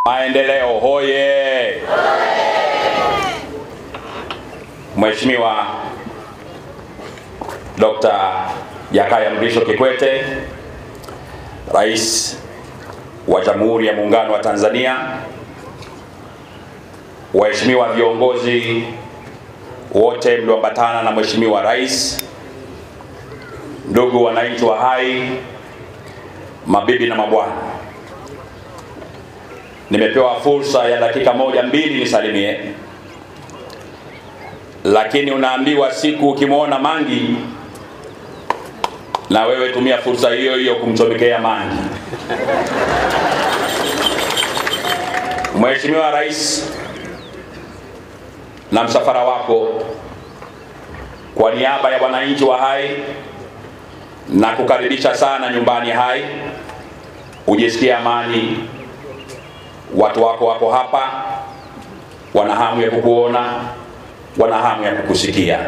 Maendeleo hoye! Mheshimiwa Dr. Jakaya Mrisho Kikwete, Rais wa Jamhuri ya Muungano wa Tanzania, waheshimiwa viongozi wote mlioambatana na Mheshimiwa Rais, ndugu wananchi wa Hai, mabibi na mabwana, nimepewa fursa ya dakika moja mbili nisalimie, lakini unaambiwa siku ukimwona mangi na wewe tumia fursa hiyo hiyo kumchomekea mangi. Mheshimiwa Rais na msafara wako, kwa niaba ya wananchi wa Hai na kukaribisha sana nyumbani Hai, ujisikie amani. Watu wako wako hapa, wana hamu ya kukuona, wana hamu ya kukusikia.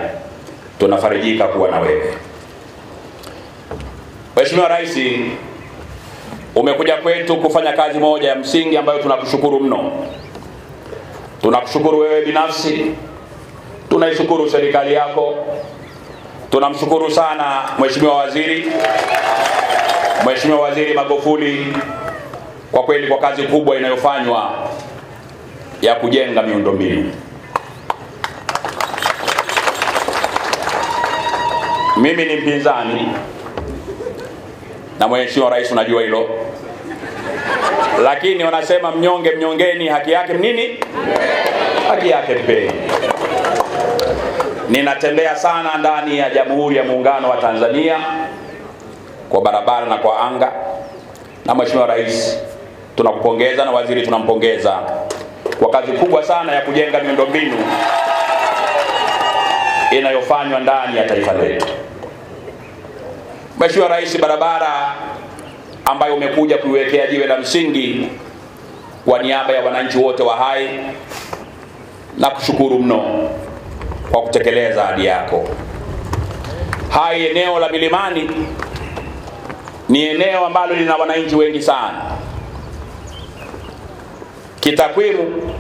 Tunafarijika kuwa na wewe. Mheshimiwa Rais, umekuja kwetu kufanya kazi moja ya msingi ambayo tunakushukuru mno. Tunakushukuru wewe binafsi, tunaishukuru serikali yako, tunamshukuru sana Mheshimiwa Waziri Magufuli kwa kweli kwa kazi kubwa inayofanywa ya kujenga miundombinu. Mimi ni mpinzani na Mheshimiwa Rais, unajua hilo, lakini wanasema mnyonge mnyongeni, haki yake nini? Haki yake mpeni. Ninatembea sana ndani ya Jamhuri ya Muungano wa Tanzania kwa barabara na kwa anga, na Mheshimiwa Rais tunakupongeza na waziri tunampongeza kwa kazi kubwa sana ya kujenga miundombinu inayofanywa ndani ya taifa letu. Mheshimiwa Rais, barabara ambayo umekuja kuiwekea jiwe la msingi kwa niaba ya wananchi wote wa Hai, na kushukuru mno kwa kutekeleza ahadi yako. Hai, eneo la milimani, ni eneo ambalo lina wananchi wengi sana. Kitakwimu,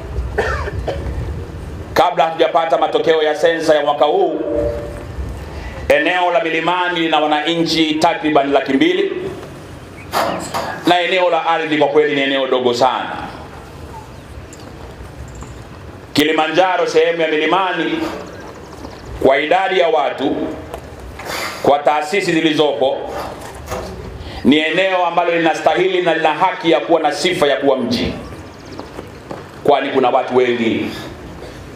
kabla hatujapata matokeo ya sensa ya mwaka huu, eneo la milimani lina wananchi takriban 200,000, na eneo la ardhi kwa kweli ni eneo dogo sana. Kilimanjaro, sehemu ya milimani, kwa idadi ya watu, kwa taasisi zilizopo, ni eneo ambalo linastahili na lina haki ya kuwa na sifa ya kuwa mji, kwani kuna watu wengi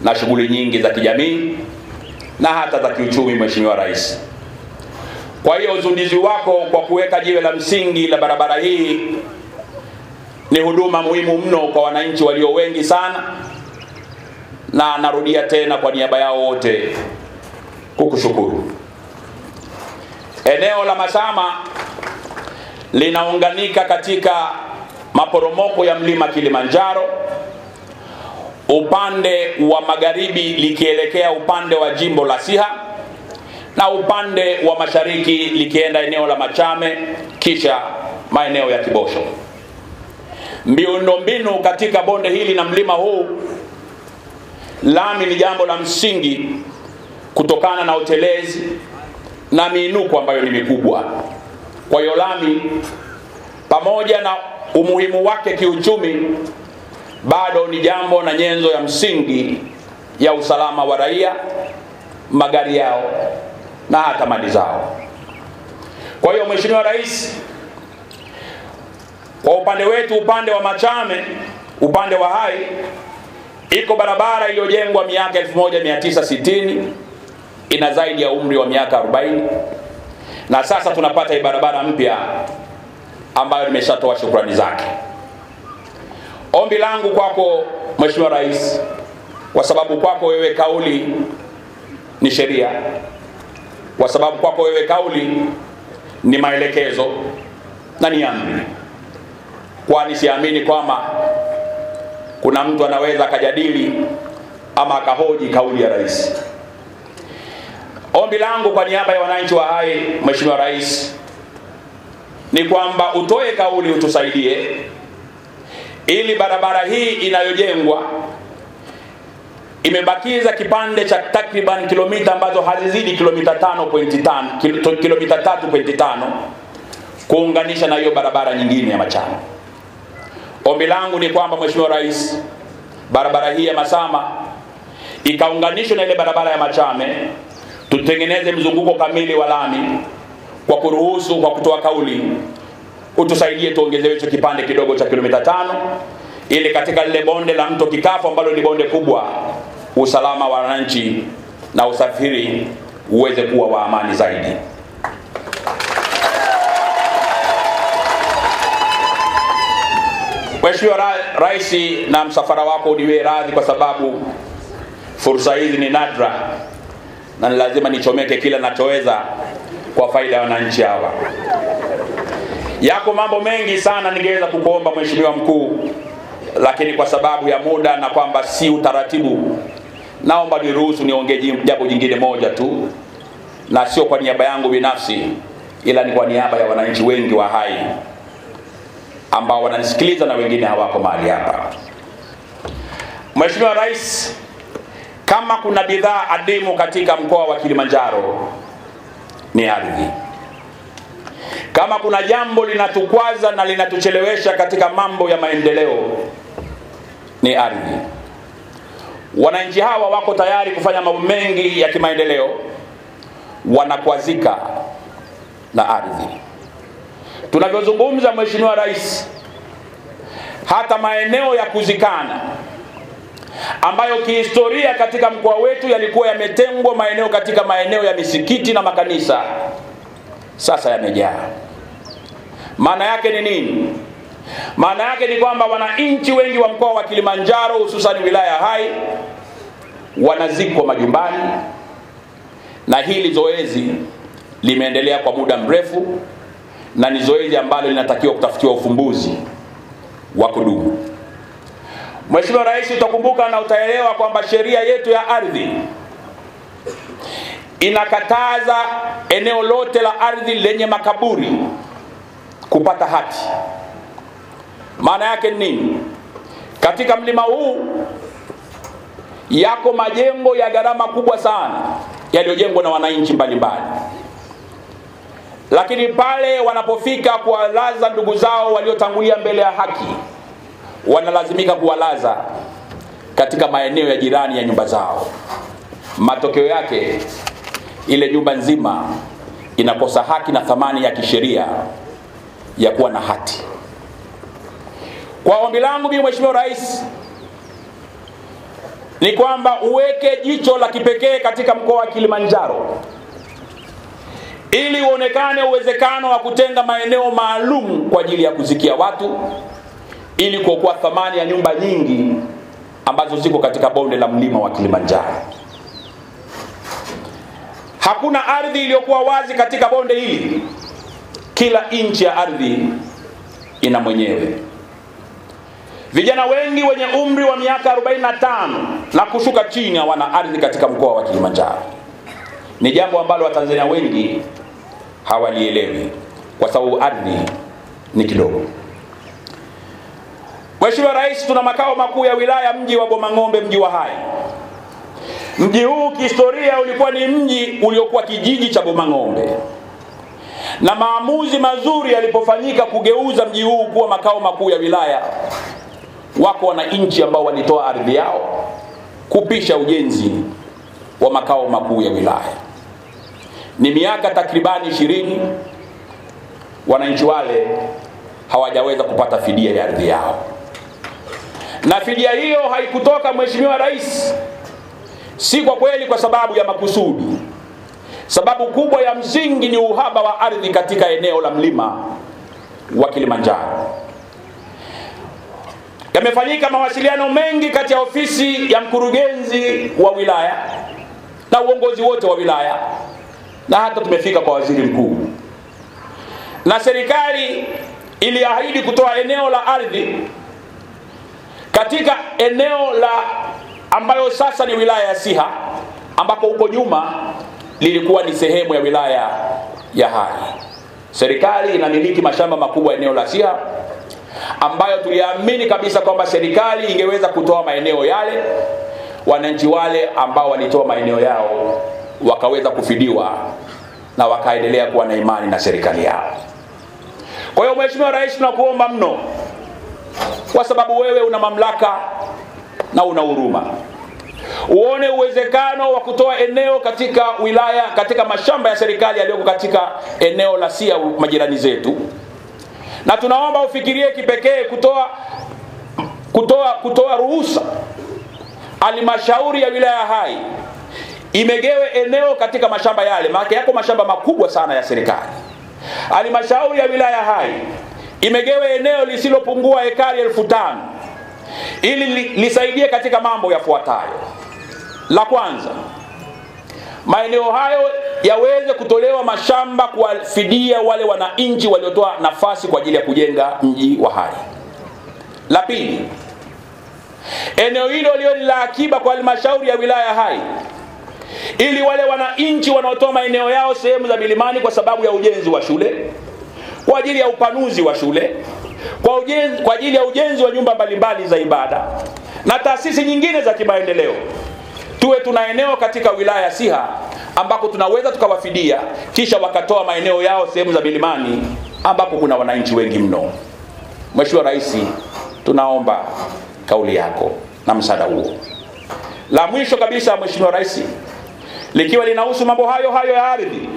na shughuli nyingi za kijamii na hata za kiuchumi. Mheshimiwa Rais, kwa hiyo uzinduzi wako kwa kuweka jiwe la msingi la barabara hii ni huduma muhimu mno kwa wananchi walio wengi sana, na narudia tena kwa niaba yao wote kukushukuru. Eneo la Masama linaunganika katika maporomoko ya mlima Kilimanjaro, upande wa magharibi likielekea upande wa jimbo la Siha, na upande wa mashariki likienda eneo la Machame, kisha maeneo ya Kibosho. Miundombinu katika bonde hili na mlima huu, lami ni jambo la msingi kutokana na utelezi na miinuko ambayo ni mikubwa. Kwa hiyo lami, pamoja na umuhimu wake kiuchumi, bado ni jambo na nyenzo ya msingi ya usalama wa raia, magari yao na hata mali zao. Kwa hiyo Mheshimiwa Rais, kwa upande wetu, upande wa Machame, upande wa Hai, iko barabara iliyojengwa miaka 1960, ina zaidi ya umri wa miaka 40, na sasa tunapata hii barabara mpya ambayo nimeshatoa shukrani zake. Ombi langu kwako Mheshimiwa Rais, kwa sababu kwako wewe kauli ni sheria, kwa sababu kwako wewe kauli ni maelekezo na ni amri, kwani siamini kwamba kuna mtu anaweza akajadili ama akahoji kauli ya rais. Ombi langu kwa niaba ya wananchi wa Hai, Mheshimiwa Rais, ni kwamba utoe kauli, utusaidie ili barabara hii inayojengwa imebakiza kipande cha takriban kilomita ambazo hazizidi kilomita 3.5 kuunganisha na hiyo barabara nyingine ya Machame. Ombi langu ni kwamba Mheshimiwa Rais, barabara hii ya Masama ikaunganishwa na ile barabara ya Machame, tutengeneze mzunguko kamili wa lami kwa kuruhusu, kwa kutoa kauli utusaidie tuongezewe hicho kipande kidogo cha kilomita 5 ili katika lile bonde la mto Kikafu ambalo ni bonde kubwa, usalama wa wananchi na usafiri uweze kuwa wa amani zaidi. Mheshimiwa Rais, na msafara wako uniwe radhi kwa sababu fursa hizi ni nadra na ni lazima nichomeke kila nachoweza kwa faida ya wananchi hawa. Yako mambo mengi sana ningeweza kukuomba Mheshimiwa Mkuu, lakini kwa sababu ya muda na kwamba si utaratibu, naomba niruhusu niongee jambo jingine moja tu, na sio kwa niaba yangu binafsi, ila ni kwa niaba ya wananchi wengi wa Hai ambao wananisikiliza na wengine hawako mahali hapa. Mheshimiwa Rais, kama kuna bidhaa adimu katika mkoa wa Kilimanjaro ni ardhi. Kama kuna jambo linatukwaza na linatuchelewesha katika mambo ya maendeleo ni ardhi. Wananchi hawa wako tayari kufanya mambo mengi ya kimaendeleo, wanakwazika na ardhi. Tunavyozungumza Mheshimiwa Rais, hata maeneo ya kuzikana ambayo kihistoria katika mkoa wetu yalikuwa yametengwa maeneo katika maeneo ya misikiti na makanisa, sasa yamejaa. Maana yake ni nini? Maana yake ni kwamba wananchi wengi wa mkoa wa Kilimanjaro, hususan wilaya ya Hai, wanazikwa majumbani, na hili zoezi limeendelea kwa muda mrefu na ni zoezi ambalo linatakiwa kutafutiwa ufumbuzi wa kudumu. Mheshimiwa Rais, utakumbuka na utaelewa kwamba sheria yetu ya ardhi inakataza eneo lote la ardhi lenye makaburi kupata hati. Maana yake nini? Katika mlima huu yako majengo ya gharama kubwa sana yaliyojengwa na wananchi mbalimbali, lakini pale wanapofika kuwalaza ndugu zao waliotangulia mbele ya haki, wanalazimika kuwalaza katika maeneo ya jirani ya nyumba zao. Matokeo yake ile nyumba nzima inakosa haki na thamani ya kisheria ya kuwa na hati. Kwa ombi langu mimi Mheshimiwa Rais ni kwamba uweke jicho la kipekee katika mkoa wa Kilimanjaro ili uonekane uwezekano wa kutenga maeneo maalum kwa ajili ya kuzikia watu, ili kuokoa thamani ya nyumba nyingi ambazo ziko katika bonde la mlima wa Kilimanjaro. Hakuna ardhi iliyokuwa wazi katika bonde hili. Kila inchi ya ardhi ina mwenyewe. Vijana wengi wenye umri wa miaka 45 na kushuka chini wana ardhi katika mkoa wa Kilimanjaro. Ni jambo ambalo Watanzania wengi hawalielewi kwa sababu ardhi ni kidogo. Mheshimiwa Rais, tuna makao makuu ya wilaya, mji wa Bomang'ombe, mji wa Hai. Mji huu kihistoria ulikuwa ni mji uliokuwa kijiji cha Bomang'ombe, na maamuzi mazuri yalipofanyika kugeuza mji huu kuwa makao makuu ya wilaya, wako wananchi ambao walitoa ardhi yao kupisha ujenzi wa makao makuu ya wilaya. Ni miaka takribani 20 wananchi wale hawajaweza kupata fidia ya ardhi yao, na fidia hiyo haikutoka Mheshimiwa Rais, si kwa kweli kwa sababu ya makusudi. Sababu kubwa ya msingi ni uhaba wa ardhi katika eneo la mlima wa Kilimanjaro. Yamefanyika mawasiliano mengi kati ya ofisi ya mkurugenzi wa wilaya na uongozi wote wa wilaya, na hata tumefika kwa waziri mkuu, na serikali iliahidi kutoa eneo la ardhi katika eneo la ambayo sasa ni wilaya ya Siha, ambako huko nyuma lilikuwa ni sehemu ya wilaya ya Hai. Serikali inamiliki mashamba makubwa eneo la Siha, ambayo tuliamini kabisa kwamba serikali ingeweza kutoa maeneo yale, wananchi wale ambao walitoa maeneo yao wakaweza kufidiwa na wakaendelea kuwa na imani na serikali yao. Kwa hiyo Mheshimiwa Rais, tunakuomba mno, kwa sababu wewe una mamlaka na una huruma, uone uwezekano wa kutoa eneo katika wilaya, katika mashamba ya serikali yaliyoko katika eneo la Siha, majirani zetu, na tunaomba ufikirie kipekee kutoa ruhusa halmashauri ya wilaya Hai imegewe eneo katika mashamba yale, maana yako mashamba makubwa sana ya serikali. Halmashauri ya wilaya Hai imegewe eneo lisilopungua ekari 5,000 ili lisaidie katika mambo yafuatayo. La kwanza, maeneo hayo yaweze kutolewa mashamba kuwafidia wale wananchi waliotoa nafasi kwa ajili ya kujenga mji wa Hai. La pili, eneo hilo liwe la akiba kwa halmashauri ya wilaya Hai ili wale wananchi wanaotoa maeneo yao sehemu za milimani kwa sababu ya ujenzi wa shule, kwa ajili ya upanuzi wa shule, kwa ajili ya ujenzi wa nyumba mbalimbali za ibada na taasisi nyingine za kimaendeleo, tuwe tuna eneo katika wilaya ya Siha ambako tunaweza tukawafidia kisha wakatoa maeneo yao sehemu za milimani ambako kuna wananchi wengi mno. Mheshimiwa Rais, tunaomba kauli yako na msaada huo. La mwisho kabisa Mheshimiwa Rais, likiwa linahusu mambo hayo ya ardhi,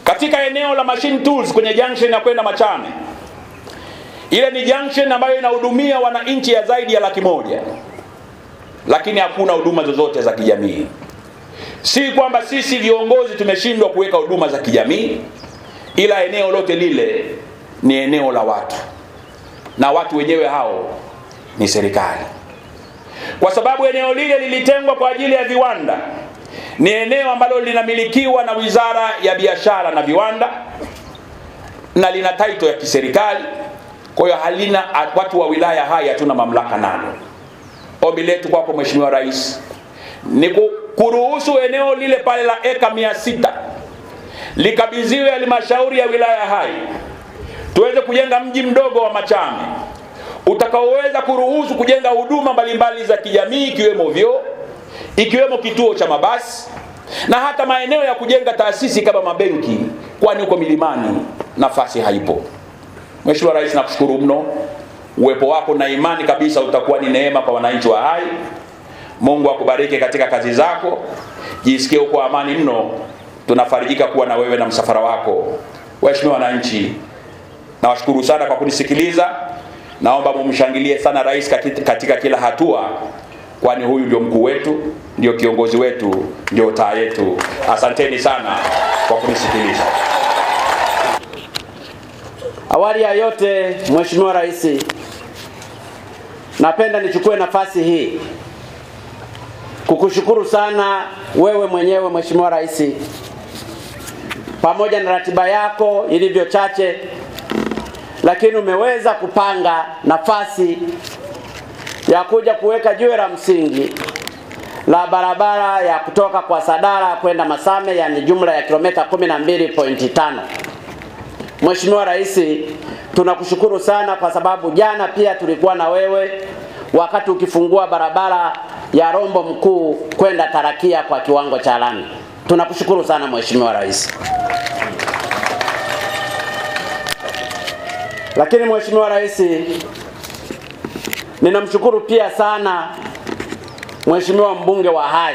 katika eneo la Machine Tools kwenye junction ya kwenda Machame, ile ni junction ambayo inahudumia wananchi ya zaidi ya 100,000, lakini hakuna huduma zozote za kijamii. Si kwamba sisi viongozi tumeshindwa kuweka huduma za kijamii, ila eneo lote lile ni eneo la watu, na watu wenyewe hao ni serikali. Kwa sababu eneo lile lilitengwa kwa ajili ya viwanda, ni eneo ambalo linamilikiwa na Wizara ya Biashara na Viwanda na lina title ya kiserikali. Kwa hiyo halina, watu wa wilaya Hai hatuna mamlaka nalo. Ombi letu kwako Mheshimiwa Rais ni kuruhusu eneo lile pale la eka 600 likabidhiwe halmashauri ya wilaya Hai, tuweze kujenga mji mdogo wa Machame utakaoweza kuruhusu kujenga huduma mbalimbali za kijamii, ikiwemo vyoo, ikiwemo kituo cha mabasi na hata maeneo ya kujenga taasisi kama mabenki, kwani huko milimani nafasi haipo. Mheshimiwa Rais, nakushukuru mno, uwepo wako na imani kabisa utakuwa ni neema kwa wananchi wa Hai. Mungu akubariki katika kazi zako, jisikie uko amani mno, tunafarijika kuwa na wewe na msafara wako. Waheshimiwa wananchi, nawashukuru sana kwa kunisikiliza. Naomba mumshangilie sana Rais katika kila hatua, kwani huyu ndio mkuu wetu, ndio kiongozi wetu, ndio taa yetu. Asanteni sana kwa kunisikiliza. Awali ya yote, Mheshimiwa Rais, napenda nichukue nafasi hii kukushukuru sana wewe mwenyewe Mheshimiwa Rais, pamoja na ratiba yako ilivyo chache, lakini umeweza kupanga nafasi ya kuja kuweka jiwe la msingi la barabara ya kutoka kwa Sadara kwenda Masame, yani jumla ya kilomita 12.5. Mheshimiwa Rais, tunakushukuru sana kwa sababu jana pia tulikuwa na wewe wakati ukifungua barabara ya Rombo Mkuu kwenda Tarakia kwa kiwango cha lami. Tunakushukuru sana Mheshimiwa Rais. Lakini Mheshimiwa Rais, ninamshukuru pia sana Mheshimiwa mbunge wa Hai,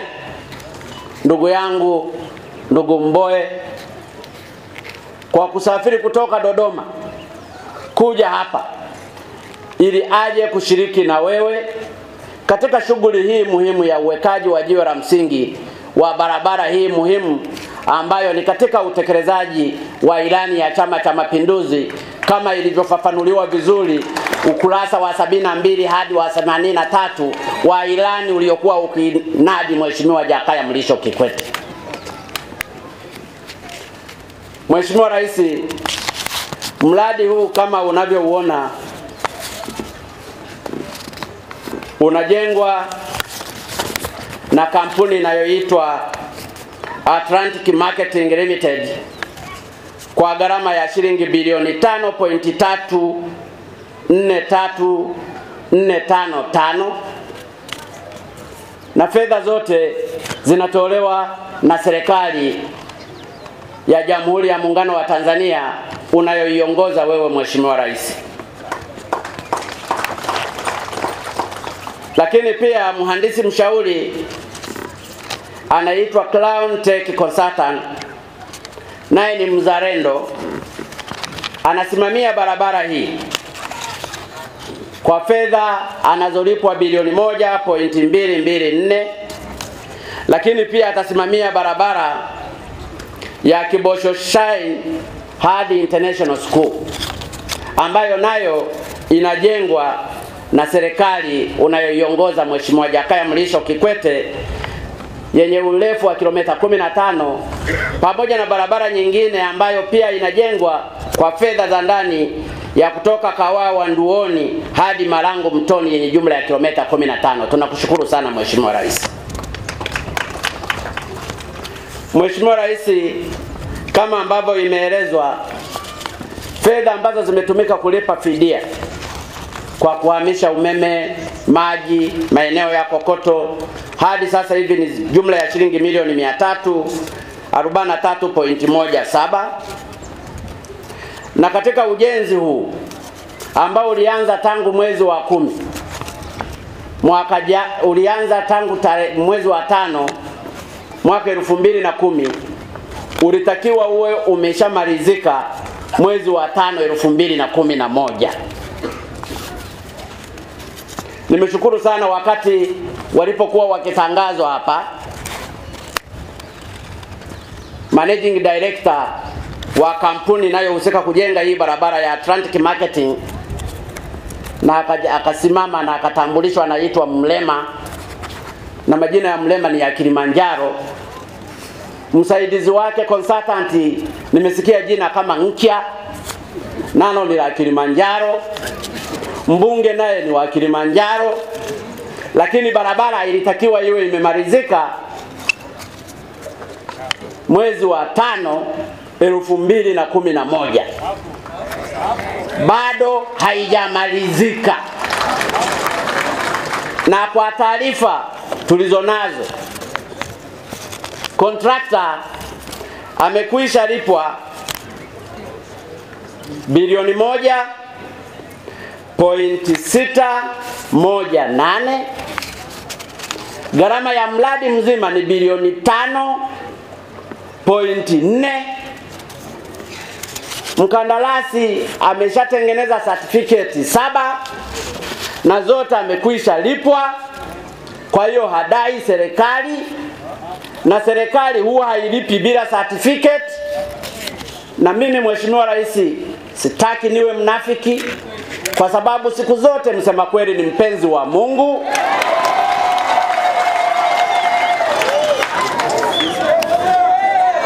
ndugu yangu, ndugu Mboe, kwa kusafiri kutoka Dodoma kuja hapa ili aje kushiriki na wewe katika shughuli hii muhimu ya uwekaji wa jiwe la msingi wa barabara hii muhimu, ambayo ni katika utekelezaji wa ilani ya Chama cha Mapinduzi kama ilivyofafanuliwa vizuri ukurasa wa 72 hadi wa 83 wa ilani uliokuwa ukinadi Mheshimiwa Jakaya Mrisho Kikwete. Mheshimiwa Rais, mradi huu kama unavyouona unajengwa na kampuni inayoitwa Atlantic Marketing Limited kwa gharama ya shilingi bilioni 5.343455 na fedha zote zinatolewa na serikali ya Jamhuri ya Muungano wa Tanzania unayoiongoza wewe Mheshimiwa Rais. Lakini pia mhandisi mshauri anaitwa Clown Tech Consultant, naye ni mzalendo, anasimamia barabara hii kwa fedha anazolipwa bilioni 1.224, lakini pia atasimamia barabara ya Kibosho Shine hadi International School ambayo nayo inajengwa na serikali unayoiongoza Mheshimiwa Jakaya Mrisho Kikwete, yenye urefu wa kilomita 15, pamoja na barabara nyingine ambayo pia inajengwa kwa fedha za ndani ya kutoka Kawawa Nduoni hadi Marango Mtoni yenye jumla ya kilomita 15. Tunakushukuru sana Mheshimiwa Rais. Mheshimiwa Rais, kama ambavyo imeelezwa, fedha ambazo zimetumika kulipa fidia kwa kuhamisha umeme, maji, maeneo ya kokoto hadi sasa hivi ni jumla ya shilingi milioni 343.17, na katika ujenzi huu ambao ulianza tangu mwezi wa 10 ulianza tangu mwezi wa 5 mwaka 2010, ulitakiwa uwe umeshamalizika mwezi wa 5 2011. Nimeshukuru sana wakati walipokuwa wakitangazwa hapa, Managing Director wa kampuni inayohusika kujenga hii barabara ya Atlantic Marketing, na akasimama na akatambulishwa anaitwa Mlema, na majina ya Mlema ni ya Kilimanjaro. Msaidizi wake consultant nimesikia jina kama Nkya, nano ni la Kilimanjaro. Mbunge naye ni wa Kilimanjaro, lakini barabara ilitakiwa iwe imemalizika mwezi wa 5 2011. Bado haijamalizika, na kwa taarifa tulizonazo contractor amekwisha lipwa bilioni 1.618. Gharama ya mradi mzima ni bilioni 5.4. Mkandarasi ameshatengeneza certificate 7 na zote amekwisha lipwa. Kwa hiyo hadai serikali, na serikali huwa hailipi bila certificate. Na mimi Mheshimiwa Rais, sitaki niwe mnafiki, kwa sababu siku zote msema kweli ni mpenzi wa Mungu.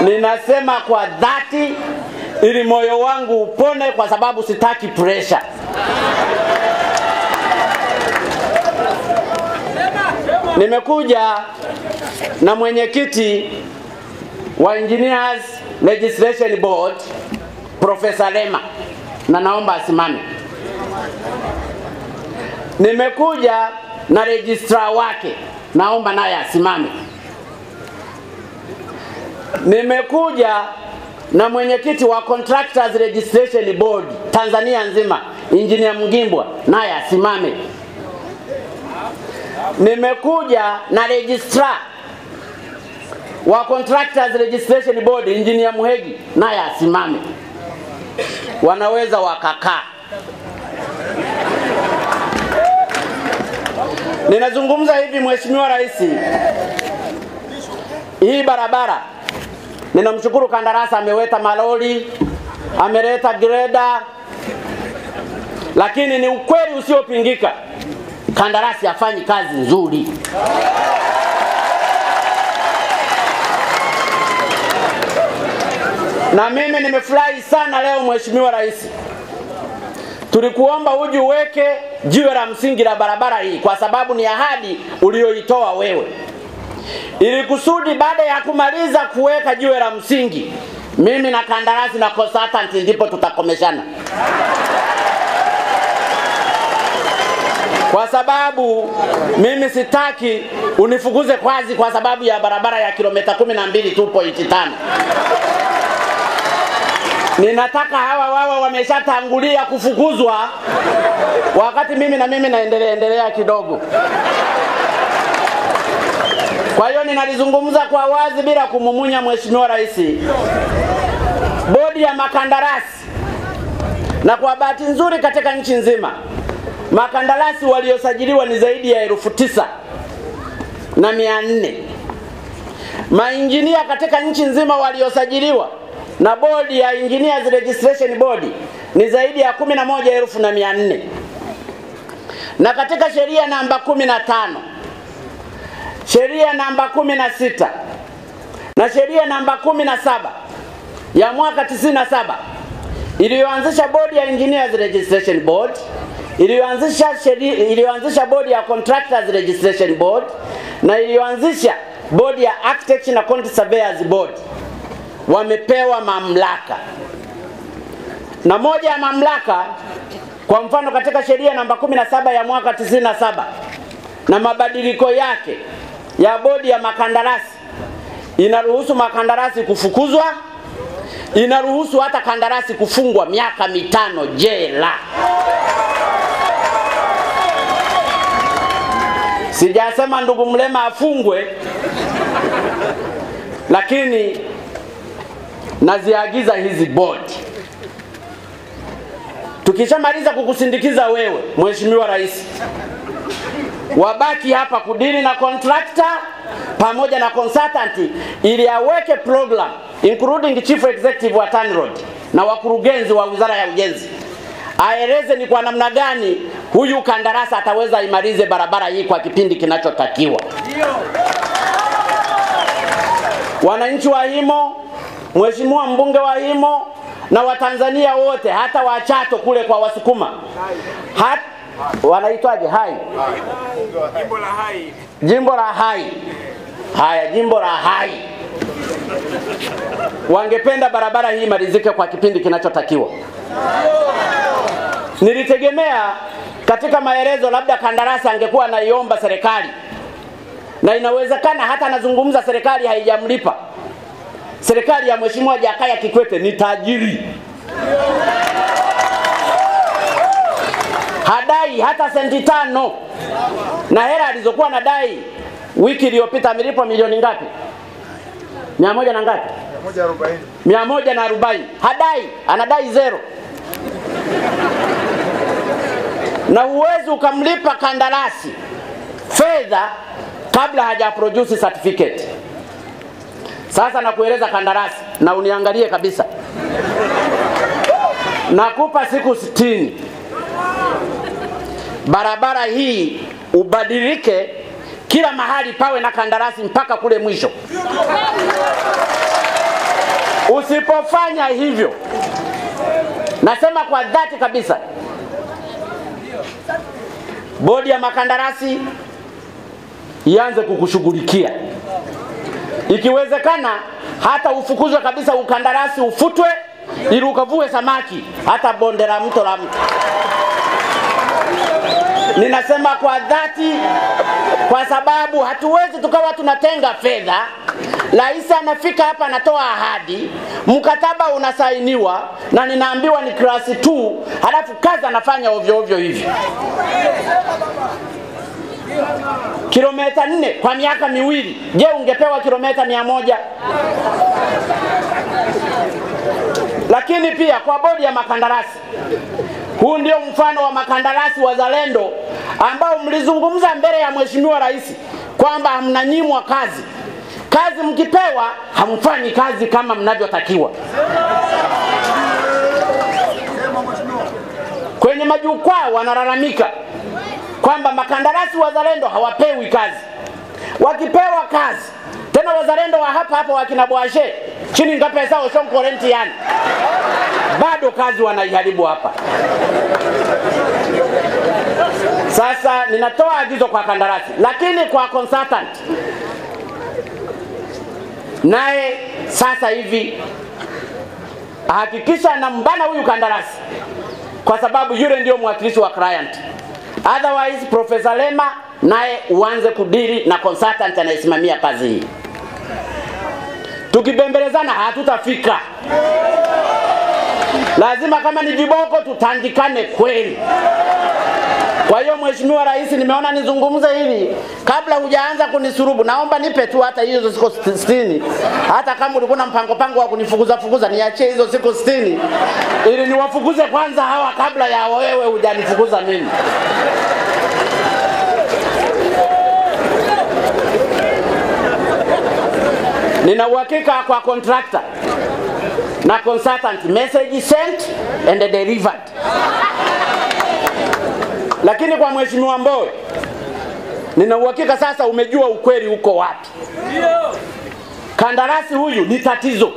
Ninasema kwa dhati ili moyo wangu upone, kwa sababu sitaki pressure. Nimekuja na mwenyekiti wa Engineers Legislation Board Professor Lema, na naomba asimame. Nimekuja na registrar wake, naomba naye asimame. Nimekuja na mwenyekiti wa Contractors Registration Board Tanzania nzima, Engineer Mgimbwa, naye asimame. Nimekuja na registrar wa Contractors Registration Board Engineer Muhegi, naye asimame. Wanaweza wakakaa. Ninazungumza hivi Mheshimiwa Rais, hii barabara ninamshukuru kandarasi, ameweta malori, ameleta greda, lakini ni ukweli usiopingika, kandarasi hafanyi kazi nzuri. Na mimi nimefurahi sana leo Mheshimiwa Rais, tulikuomba uje uweke jiwe la msingi la barabara hii, kwa sababu ni ahadi ulioitoa wewe, ili kusudi baada ya kumaliza kuweka jiwe la msingi mimi na kandarasi na consultant ndipo tutakomeshana. Kwa sababu mimi sitaki unifukuze kwazi kwa sababu ya barabara ya kilomita 12.5. Ninataka hawa wameshatangulia kufukuzwa wakati mimi naendelea kidogo. Kwa hiyo ninalizungumza kwa wazi bila kumumunya Mheshimiwa Rais. Bodi ya makandarasi, na kwa bahati nzuri katika nchi nzima makandarasi waliosajiliwa ni zaidi ya 9,400. Mainjinia katika nchi nzima waliosajiliwa na bodi ya Engineers Registration Board ni zaidi ya 11,400. Na katika sheria namba 15, sheria namba 16 na sheria namba 17 ya mwaka 97 iliyoanzisha bodi ya Engineers Registration Board, iliyoanzisha bodi ya Contractors Registration Board na iliyoanzisha bodi ya Architects na Quantity Surveyors Board, wamepewa mamlaka. Na moja ya mamlaka, kwa mfano katika sheria namba 17 ya mwaka 97 na mabadiliko yake ya bodi ya makandarasi, inaruhusu makandarasi kufukuzwa, inaruhusu hata kandarasi kufungwa miaka 5 jela. Sijasema ndugu Mlema afungwe, lakini naziagiza hizi bodi. Tukishamaliza kukusindikiza wewe Mheshimiwa Rais, wabaki hapa kudili na contractor pamoja na consultant ili aweke program including chief executive wa TANROADS na wakurugenzi wa Wizara ya Ujenzi, aeleze ni kwa namna gani huyu kandarasi ataweza imalize barabara hii kwa kipindi kinachotakiwa. Wananchi wa Himo, Mheshimiwa mbunge wa Himo na Watanzania wote, hata wa Chato kule kwa Wasukuma, wanaitwaje? Hai. Jimbo la Hai. Jimbo la Hai. Haya, jimbo la Hai. Wangependa barabara hii malizike kwa kipindi kinachotakiwa. Nilitegemea katika maelezo labda kandarasi angekuwa anaiomba serikali, na inawezekana hata anazungumza serikali haijamlipa. Serikali ya Mheshimiwa Jakaya Kikwete ni tajiri, hadai hata senti 5, na hela alizokuwa nadai wiki iliyopita amelipwa milioni ngapi? 100 na ngapi? 140. Hadai, anadai 0. Na uwezo ukamlipa kandarasi fedha kabla haja produce certificate. Sasa nakueleza kandarasi, na uniangalie kabisa, nakupa siku 60 barabara hii ubadilike, kila mahali pawe na kandarasi mpaka kule mwisho. Usipofanya hivyo, nasema kwa dhati kabisa, bodi ya makandarasi ianze kukushughulikia. Ikiwezekana hata ufukuzwe kabisa, ukandarasi ufutwe ili ukavue samaki hata bonde la mto la mtu. Ninasema kwa dhati, kwa sababu hatuwezi tukawa tunatenga fedha, rais anafika hapa anatoa ahadi, mkataba unasainiwa na ninaambiwa ni class 2, halafu kazi anafanya ovyo ovyo hivi. Kilomita 4 kwa miaka 2. Je, ungepewa kilomita 100? Lakini pia kwa bodi ya makandarasi, huu ndio mfano wa makandarasi wazalendo ambao mlizungumza mbele ya Mheshimiwa Rais kwamba hamnanyimwa kazi. Kazi mkipewa hamfanyi kazi kama mnavyotakiwa. Kwenye majukwaa wanalalamika kwamba makandarasi wazalendo hawapewi kazi. Wakipewa kazi, tena wazalendo wa hapa wakina Bwashe chini ngapesa oshonko renti yani, bado kazi wanaiharibu hapa. Sasa ninatoa agizo kwa kandarasi, lakini kwa consultant naye sasa hivi hakikisha anambana huyu kandarasi, kwa sababu yule ndio mwakilishi wa client. Otherwise Profesa Lema naye uanze kudiri na consultant anayesimamia kazi hii. Tukibembelezana hatutafika. Lazima kama ni viboko tutandikane kweli. Kwa hiyo Mheshimiwa Rais, nimeona nizungumze hili kabla hujaanza kunisurubu. Naomba nipe tu hata hizo siku 60. Hata kama ulikuwa na mpango wa kunifukuza niachie hizo siku 60 ili niwafukuze kwanza hawa kabla ya wewe hujanifukuza mimi. Nina uhakika kwa contractor na consultant, message sent and delivered. Lakini kwa Mheshimiwa Mbowe, nina uhakika sasa umejua ukweli uko wapi. Kandarasi huyu ni tatizo.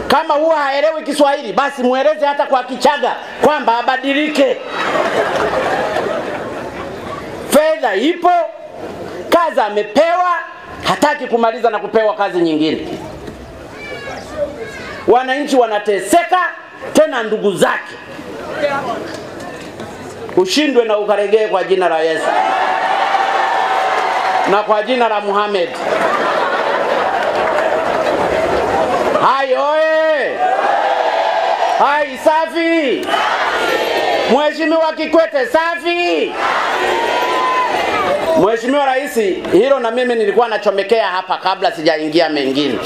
Kama huwa haelewi Kiswahili, basi mueleze hata kwa Kichaga kwamba abadilike. Fedha ipo, kazi amepewa, hataki kumaliza na kupewa kazi nyingine. Wananchi wanateseka, tena ndugu zake. Ushindwe na ukaregee kwa jina la Yesu na kwa jina la Muhammad. Hai oe! Hai safi! Mheshimiwa Kikwete safi! Mheshimiwa Rais, hilo na mimi nilikuwa nachomekea hapa kabla sijaingia mengine.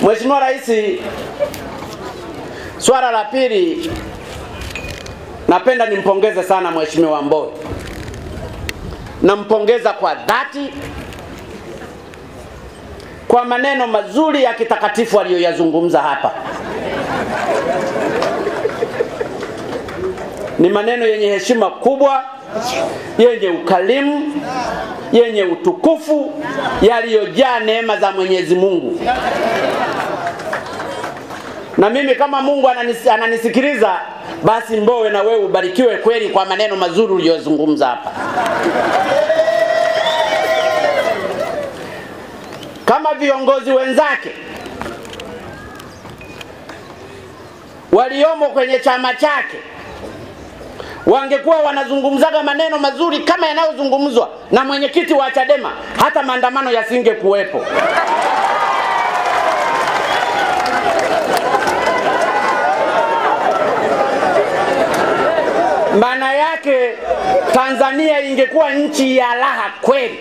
Mheshimiwa Rais, swala la pili, napenda nimpongeze sana Mheshimiwa Mbowe. Nampongeza kwa dhati kwa maneno mazuri ya kitakatifu aliyoyazungumza hapa. Ni maneno yenye heshima kubwa, yenye ukalimu, yenye utukufu, yaliyojaa neema za Mwenyezi Mungu. Na mimi kama Mungu ananisikiliza, basi Mbowe na wewe ubarikiwe kweli kwa maneno mazuri uliyozungumza hapa. Kama viongozi wenzake waliomo kwenye chama chake wangekuwa wanazungumzaga maneno mazuri kama yanayozungumzwa na mwenyekiti wa Chadema, hata maandamano yasingekuwepo. Maana yake Tanzania ingekuwa nchi ya raha kweli.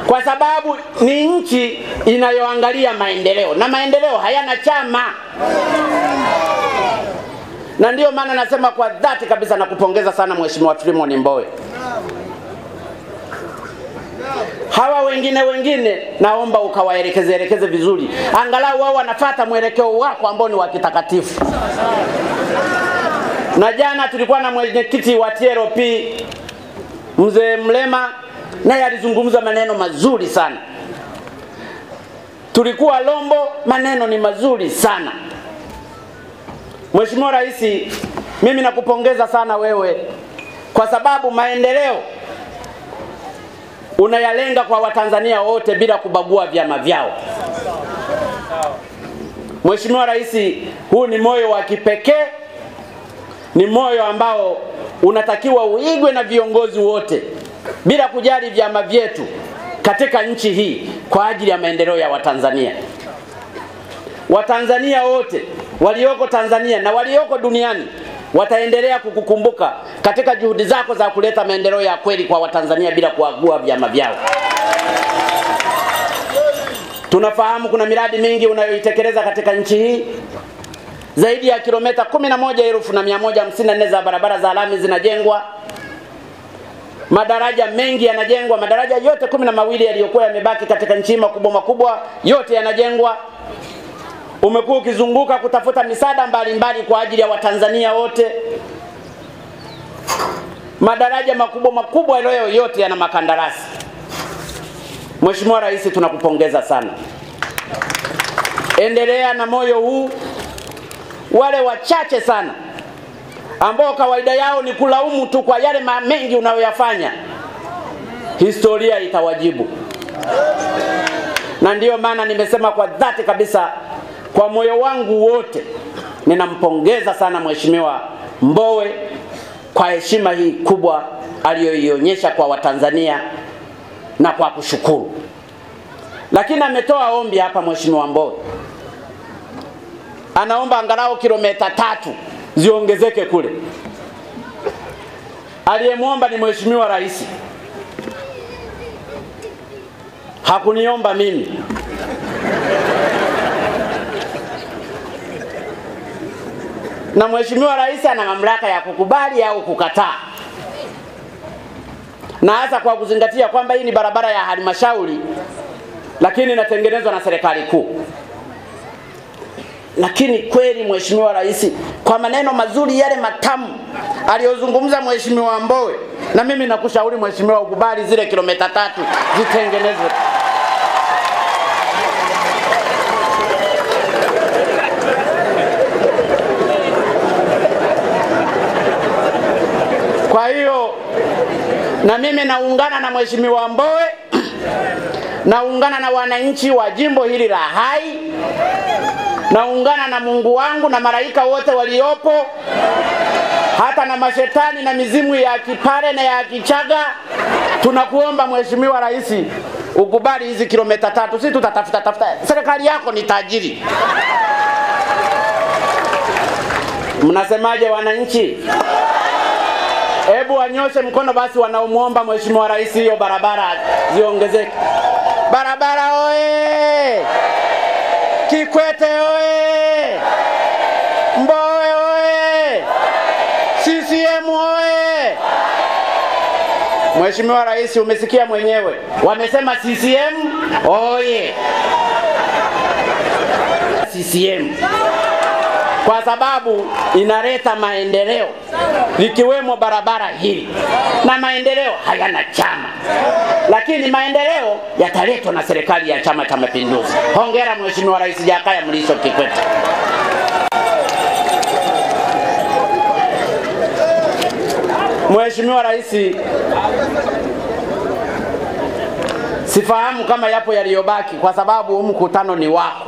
Kwa sababu ni nchi inayoangalia maendeleo, na maendeleo hayana chama. Na ndio maana nasema kwa dhati kabisa na kupongeza sana Mheshimiwa Freeman Mbowe. Hawa wengine naomba ukawaelekeze vizuri. Angalau wao wanafuata mwelekeo wako ambao ni wa kitakatifu. Na jana tulikuwa na mwenyekiti wa TLP Mzee Mlema, naye alizungumza maneno mazuri sana. Tulikuwa Lombo, maneno ni mazuri sana. Mheshimiwa Rais, mimi nakupongeza sana wewe kwa sababu maendeleo unayalenga kwa Watanzania wote bila kubagua vyama vyao. Mheshimiwa Rais, huu ni moyo wa kipekee, ni moyo ambao unatakiwa uigwe na viongozi wote bila kujali vyama vyetu katika nchi hii kwa ajili ya maendeleo ya Watanzania. Watanzania wote walioko Tanzania na walioko duniani wataendelea kukukumbuka katika juhudi zako za kuleta maendeleo ya kweli kwa Watanzania bila kuagua vyama vyao. Tunafahamu kuna miradi mingi unayoitekeleza katika nchi hii. Zaidi ya kilomita 11,154 za barabara za lami zinajengwa. Madaraja mengi yanajengwa, madaraja yote 12 yaliyokuwa yamebaki katika nchi makubwa yote yanajengwa. Umekuwa ukizunguka kutafuta misaada mbalimbali kwa ajili ya Watanzania wote. Madaraja makubwa leo yote yana makandarasi. Mheshimiwa Rais, tunakupongeza sana. Endelea na moyo huu. Wale wachache sana ambao kawaida yao ni kulaumu tu kwa yale mengi unayoyafanya, historia itawajibu. Na ndiyo maana nimesema kwa dhati kabisa, kwa moyo wangu wote, ninampongeza sana Mheshimiwa Mbowe kwa heshima hii kubwa aliyoionyesha kwa Watanzania na kwa kushukuru. Lakini ametoa ombi hapa Mheshimiwa Mbowe. Anaomba angalau kilomita 3 ziongezeke kule. Aliyemuomba ni Mheshimiwa Rais. Hakuniomba mimi. Na Mheshimiwa Rais ana mamlaka ya kukubali au kukataa. Na hasa kwa kuzingatia kwamba hii ni barabara ya halmashauri lakini inatengenezwa na serikali kuu. Lakini kweli Mheshimiwa Rais kwa maneno mazuri yale matamu aliyozungumza Mheshimiwa Mbowe, na mimi nakushauri Mheshimiwa ukubali zile kilomita 3 zitengenezwe. Kwa hiyo na mimi naungana na Mheshimiwa Mbowe, naungana na wananchi wa jimbo hili la Hai, naungana na Mungu wangu na malaika wote waliopo, hata na mashetani na mizimu ya Kipare na ya Kichaga. Tunakuomba Mheshimiwa Rais ukubali hizi kilomita 3. Sisi tutatafuta. Serikali yako ni tajiri. Mnasemaje wananchi? Hebu wanyoshe mkono basi wanaomuomba Mheshimiwa Rais hiyo barabara ziongezeke. Barabara oye! Kikwete oye! Mbowe oye! CCM oye! Mheshimiwa Rais, umesikia mwenyewe. Wamesema CCM oye! CCM. Kwa sababu inaleta maendeleo, likiwemo barabara hili. Na maendeleo hayana chama, lakini maendeleo yataletwa na serikali ya Chama cha Mapinduzi. Hongera Mheshimiwa Rais Jakaya Mrisho Kikwete. Mheshimiwa Rais, sifahamu kama yapo yaliyobaki kwa sababu mkutano ni wako.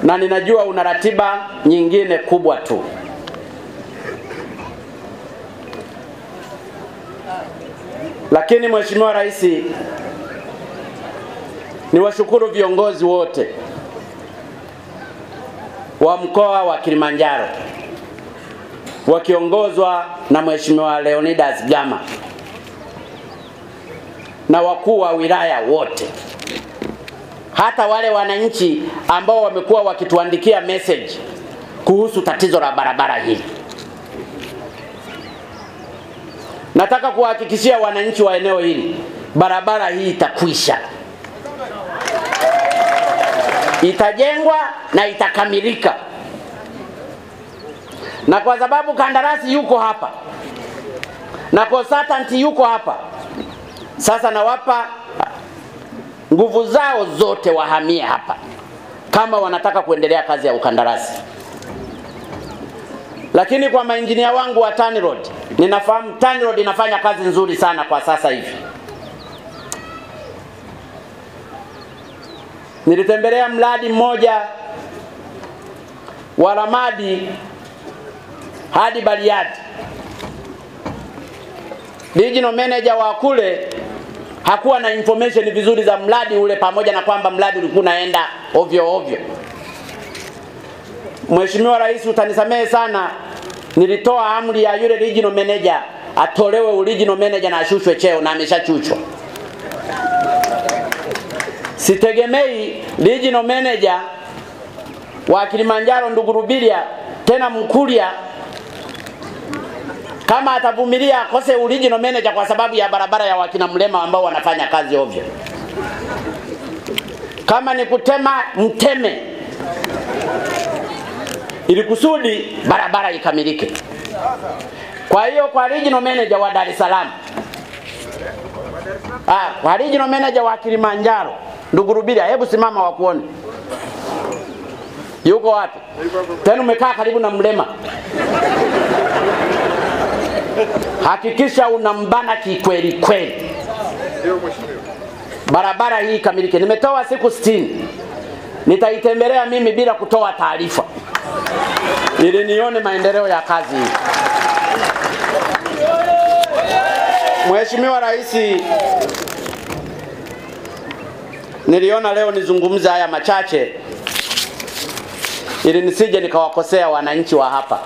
Na ninajua una ratiba nyingine kubwa tu. Lakini Mheshimiwa Rais, niwashukuru viongozi wote wa mkoa wa Kilimanjaro wakiongozwa na Mheshimiwa Leonidas Gama na wakuu wa wilaya wote, hata wale wananchi ambao wamekuwa wakituandikia message kuhusu tatizo la barabara hili. Nataka kuhakikishia wananchi wa eneo hili, barabara hii itakwisha. Itajengwa na itakamilika. Na kwa sababu kandarasi yuko hapa na consultant yuko hapa, sasa nawapa nguvu zao zote wahamie hapa kama wanataka kuendelea kazi ya ukandarasi. Lakini kwa mainjinia wangu wa TANROADS, ninafahamu TANROADS inafanya kazi nzuri sana kwa sasa hivi. Nilitembelea mradi mmoja wa Ramadi hadi Bariadi. Regional manager wa kule hakuwa na information vizuri za mradi ule, pamoja na kwamba mradi ulikuwa unaenda ovyo ovyo. Mheshimiwa Rais, utanisamehe sana, nilitoa amri ya yule regional manager atolewe original manager na ashushwe cheo, na ameshachuchwa. Sitegemei regional manager wa Kilimanjaro ndugu Rubilia tena Mkuria kama atavumilia akose original manager kwa sababu ya barabara ya wakina Mlema ambao wanafanya kazi ovyo. Kama ni kutema, mteme, ili kusudi barabara ikamilike. Kwa hiyo kwa regional manager wa Dar es Salaam, kwa regional manager wa Kilimanjaro ndugu Rubilia, hebu simama wakuone. Yuko wapi? Tena umekaa karibu na Mlema. Hakikisha unambana kikweli kweli. barabara hii kamilike. Nimetoa siku 60. Nitaitembelea mimi bila kutoa taarifa, ili nione maendeleo ya kazi hii. Mheshimiwa Rais, niliona leo nizungumze haya machache ili nisije nikawakosea wananchi wa hapa.